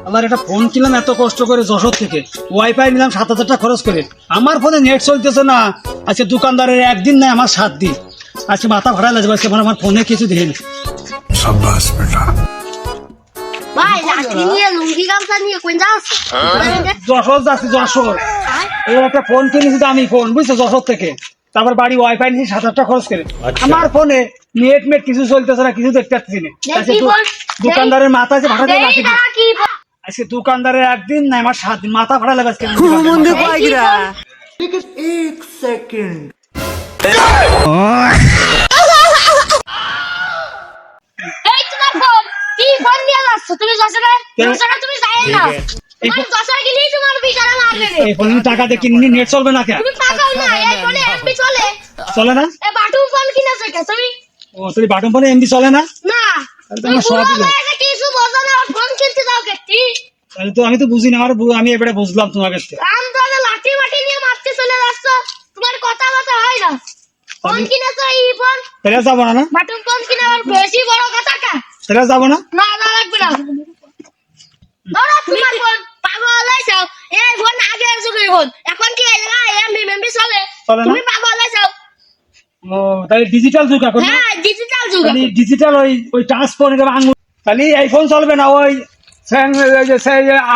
আমার একটা ফোন কিনলাম এত কষ্ট করে যশোর থেকে, ওয়াইফাই নিলাম 7,000 টাকা খরচ করে, আমার ফোনে নেট চলতেছে না। আজকে দোকানদারের একদিন নাই, আমার 7 দিন। আজকে মাথা ভাড়া লাগবে, আজকে আমার ফোনে কিছু দেয়নি। शाबाश बेटा। ভাই লাঠি নিয়ে লুঙ্গি গামছা নিয়ে কোন যাচ্ছে? যশোর যাচ্ছি, যশোর। এই একটা ফোন কিনেছি দামি ফোন, বুঝছো, যশোর থেকে। তারপর বাড়ি ওয়াইফাই নিয়েছি 7,000 টাকা খরচ করে। আমার ফোনে নেট মেট কিছু চলতেছে না, কিছু দেখতে পাচ্ছি না। আজকে দোকানদারের মাথা যে ভাড়া দিয়ে লাঠি দিই। আজকে দোকানদারের একদিন নাই, আমার 7 দিন। মাথা ভাড়া লাগে আজকে। एक सेकंड। এই তোমার ফোন কি ফোন নিয়ে যাচ্ছ তুমি? যশোরে তুমি যাই না, তোমার যশোরে গেলেই তোমার বিচারা মারবে রে। এই ফোনে টাকা দিয়ে কিনে নেট চলবে না কে? তুমি পাগল না? এই ফোনে এমবি চলে? চলে না? এই বাটন ফোন কিনেছো কে তুমি? ও তুই বাটন ফোনে এমবি চলে না? না তাহলে তো তুমি আমার সবই পুরো একটা কিছু বোঝো না, ফোন কিনতে যাও কে? তাহলে তো আমি তো বুঝি না, আমি এবারে বুঝলাম তোমার কাছ থেকে। আম তো লাঠি মাটি নিয়ে মারতে চলে যাচ্ছ, তোমার কথা কথা হয় না। ফোন কিনেছো এই ফোন, তাহলে যাবো না? বাটন ফোন কিনে আবার বেশি বড় কথা কা? তাহলে যাবো না? না না লাগবে না। ধরো তোমার ফোন, পাগল হয়েছো? এই ফোন আগের যুগের ফোন, এখন কি এমবি মেমবি চলে? চলে না? তুমি পাগল হয়েছো? ও তাহলে ডিজিটাল যুগ এখন না? হ্যাঁ ডিজিটাল যুগ। তাহলে ডিজিটাল ওই টাচ ফোন আঙুল, তাহলে এই ফোন চলবে না? ওই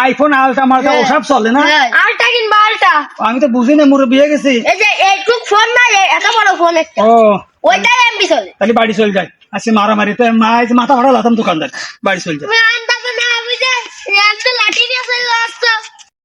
আইফোন আলটা মালটা ওসব চলে না? আলটা কিনবা আলটা? আমি তো বুঝি না, মুরব্বি হয়ে গেছি। এই যে এইটুক ফোন না, এত বড় ফোন একটা, ও ওইটাই এমবি চলে। তাহলে বাড়ি চলে যায়। আজকে মারামারি তো মাথা ভাড়া লাতাম দোকানদার, বাড়ি চলে যায়। তুমি আনতাছো না বুঝে, এত লাঠি